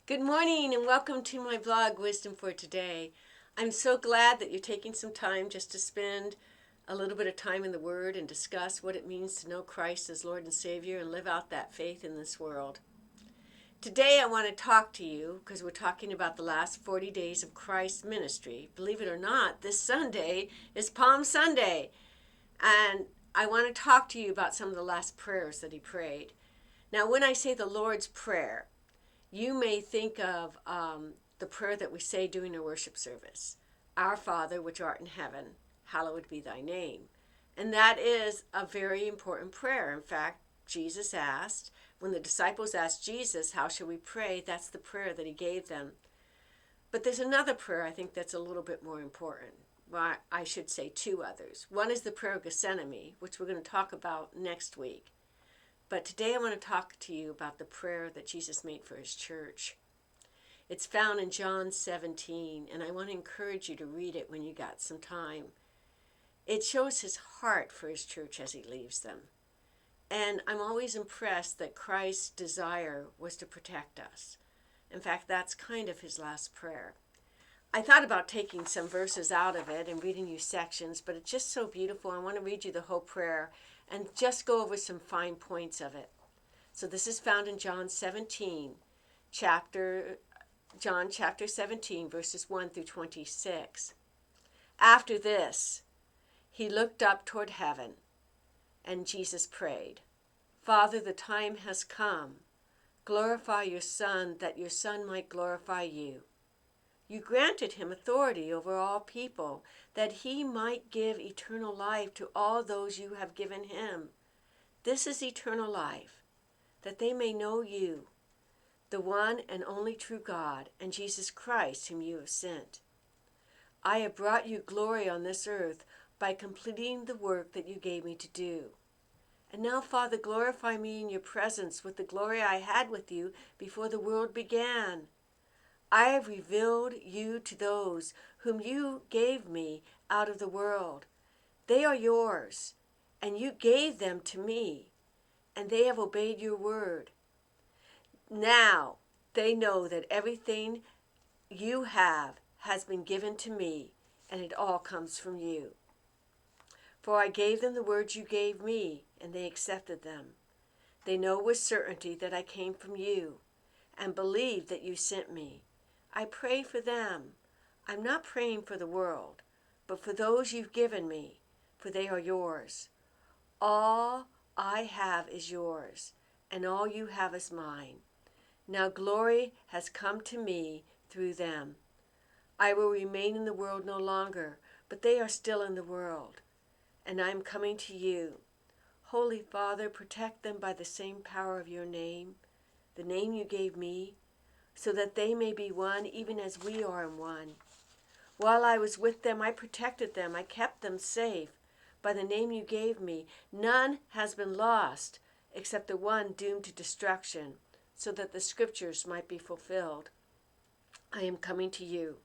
Good morning and welcome to my blog, Wisdom for Today. I'm so glad that you're taking some time just to spend a little bit of time in the Word and discuss what it means to know Christ as Lord and Savior and live out that faith in this world. Today I want to talk to you because we're talking about the last 40 days of Christ's ministry. Believe it or not, this Sunday is Palm Sunday. And I want to talk to you about some of the last prayers that he prayed. Now, when I say the Lord's Prayer, you may think of the prayer that we say during a worship service. Our Father, which art in heaven, hallowed be thy name. And that is a very important prayer. In fact, Jesus asked, when the disciples asked Jesus, how shall we pray? That's the prayer that he gave them. But there's another prayer I think that's a little bit more important. Well, I should say two others. One is the prayer of Gethsemane, which we're going to talk about next week. But today I want to talk to you about the prayer that Jesus made for his church. It's found in John 17, and I want to encourage you to read it when you got some time. It shows his heart for his church as he leaves them. And I'm always impressed that Christ's desire was to protect us. In fact, that's kind of his last prayer. I thought about taking some verses out of it and reading you sections, but it's just so beautiful. I want to read you the whole prayer and just go over some fine points of it. So this is found in John 17, John chapter 17, verses 1 through 26. After this, he looked up toward heaven, and Jesus prayed, Father, the time has come. Glorify your Son, that your Son might glorify you. You granted him authority over all people, that he might give eternal life to all those you have given him. This is eternal life, that they may know you, the one and only true God, and Jesus Christ, whom you have sent. I have brought you glory on this earth by completing the work that you gave me to do. And now, Father, glorify me in your presence with the glory I had with you before the world began. I have revealed you to those whom you gave me out of the world. They are yours, and you gave them to me, and they have obeyed your word. Now they know that everything you have has been given to me, and it all comes from you. For I gave them the words you gave me, and they accepted them. They know with certainty that I came from you, and believe that you sent me. I pray for them. I'm not praying for the world, but for those you've given me, for they are yours. All I have is yours, and all you have is mine. Now glory has come to me through them. I will remain in the world no longer, but they are still in the world, and I am coming to you. Holy Father, protect them by the same power of your name, the name you gave me, so that they may be one even as we are in one. While I was with them, I protected them. I kept them safe. By the name you gave me, none has been lost except the one doomed to destruction, so that the scriptures might be fulfilled. I am coming to you.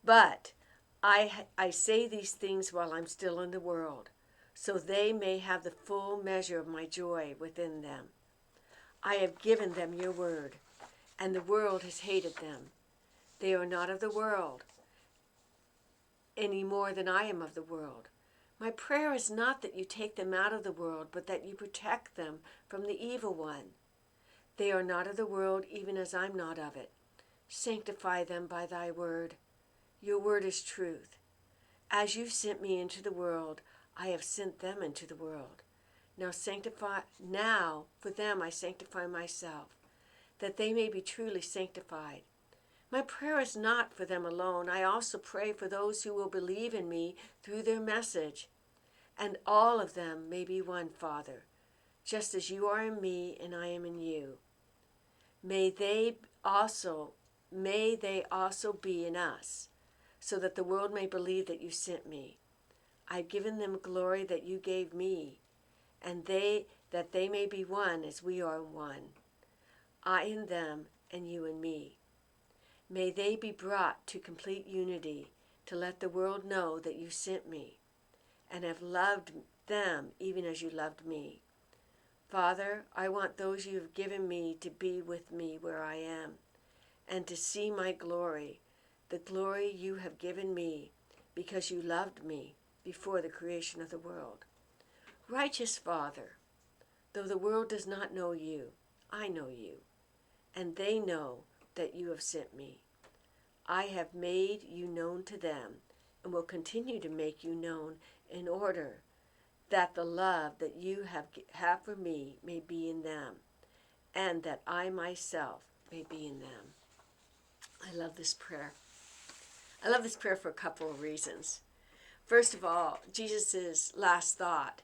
But I say these things while I'm still in the world, so they may have the full measure of my joy within them. I have given them your word, and the world has hated them. They are not of the world any more than I am of the world. My prayer is not that you take them out of the world, but that you protect them from the evil one. They are not of the world, even as I'm not of it. Sanctify them by thy word. Your word is truth. As you sent me into the world, I have sent them into the world. Now for them I sanctify myself, that they may be truly sanctified. My prayer is not for them alone. I also pray for those who will believe in me through their message, and all of them may be one, Father, just as you are in me and I am in you. May they also be in us, so that the world may believe that you sent me. I've given them glory that you gave me, and that they may be one as we are one, I in them and you in me. May they be brought to complete unity, to let the world know that you sent me, and have loved them even as you loved me. Father, I want those you have given me to be with me where I am, and to see my glory, the glory you have given me, because you loved me before the creation of the world. Righteous Father, though the world does not know you, I know you, and they know that you have sent me. I have made you known to them and will continue to make you known in order that the love that you have for me may be in them, and that I myself may be in them. I love this prayer. I love this prayer for a couple of reasons. First of all, Jesus' last thought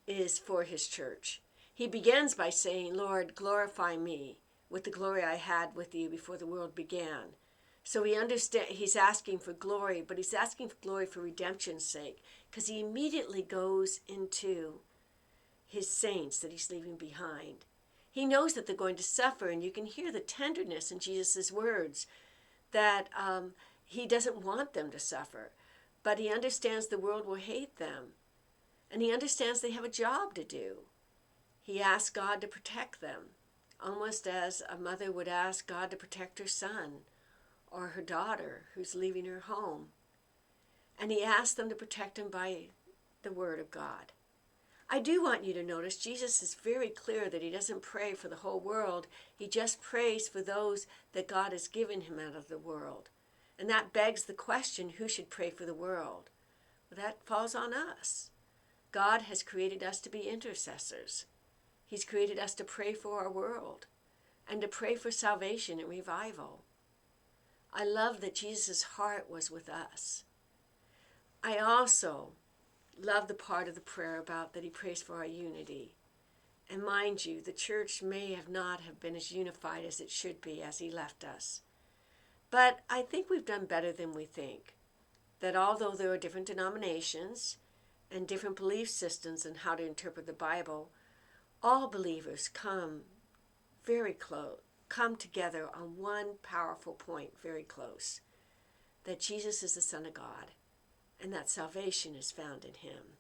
is for his church. He begins by saying, Lord, glorify me with the glory I had with you before the world began. So he's asking for glory, but he's asking for glory for redemption's sake, because he immediately goes into his saints that he's leaving behind. He knows that they're going to suffer, and you can hear the tenderness in Jesus' words that he doesn't want them to suffer, but he understands the world will hate them, and he understands they have a job to do. He asks God to protect them, almost as a mother would ask God to protect her son or her daughter who's leaving her home. And he asks them to protect him by the word of God. I do want you to notice Jesus is very clear that he doesn't pray for the whole world. He just prays for those that God has given him out of the world. And that begs the question, who should pray for the world? Well, that falls on us. God has created us to be intercessors. He's created us to pray for our world and to pray for salvation and revival. I love that Jesus' heart was with us. I also love the part of the prayer about that he prays for our unity. And mind you, the church may not have been as unified as it should be as he left us. But I think we've done better than we think. That although there are different denominations and different belief systems in how to interpret the Bible, all believers come together on one powerful point, very close, that Jesus is the Son of God, and that salvation is found in him.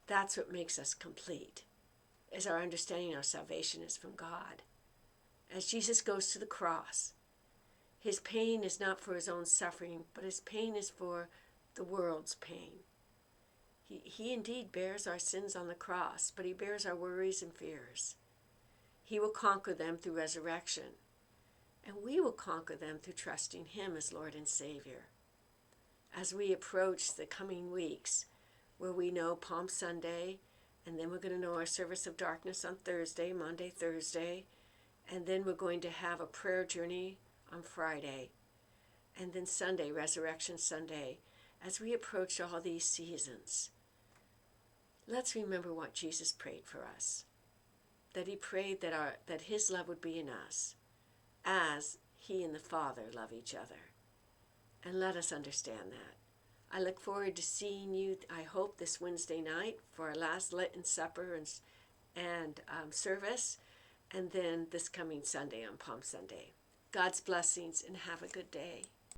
That's what makes us complete, is our understanding our salvation is from God. As Jesus goes to the cross, his pain is not for his own suffering, but his pain is for the world's pain. He indeed bears our sins on the cross, but he bears our worries and fears. He will conquer them through resurrection, and we will conquer them through trusting him as Lord and Savior. As we approach the coming weeks, where we know Palm Sunday, and then we're going to know our service of darkness on Thursday, Monday, Thursday, and then we're going to have a prayer journey on Friday, and then Sunday, Resurrection Sunday. As we approach all these seasons, let's remember what Jesus prayed for us. That he prayed that his love would be in us as he and the Father love each other. And let us understand that. I look forward to seeing you, I hope, this Wednesday night for our last Lenten Supper and service, and then this coming Sunday on Palm Sunday. God's blessings, and have a good day.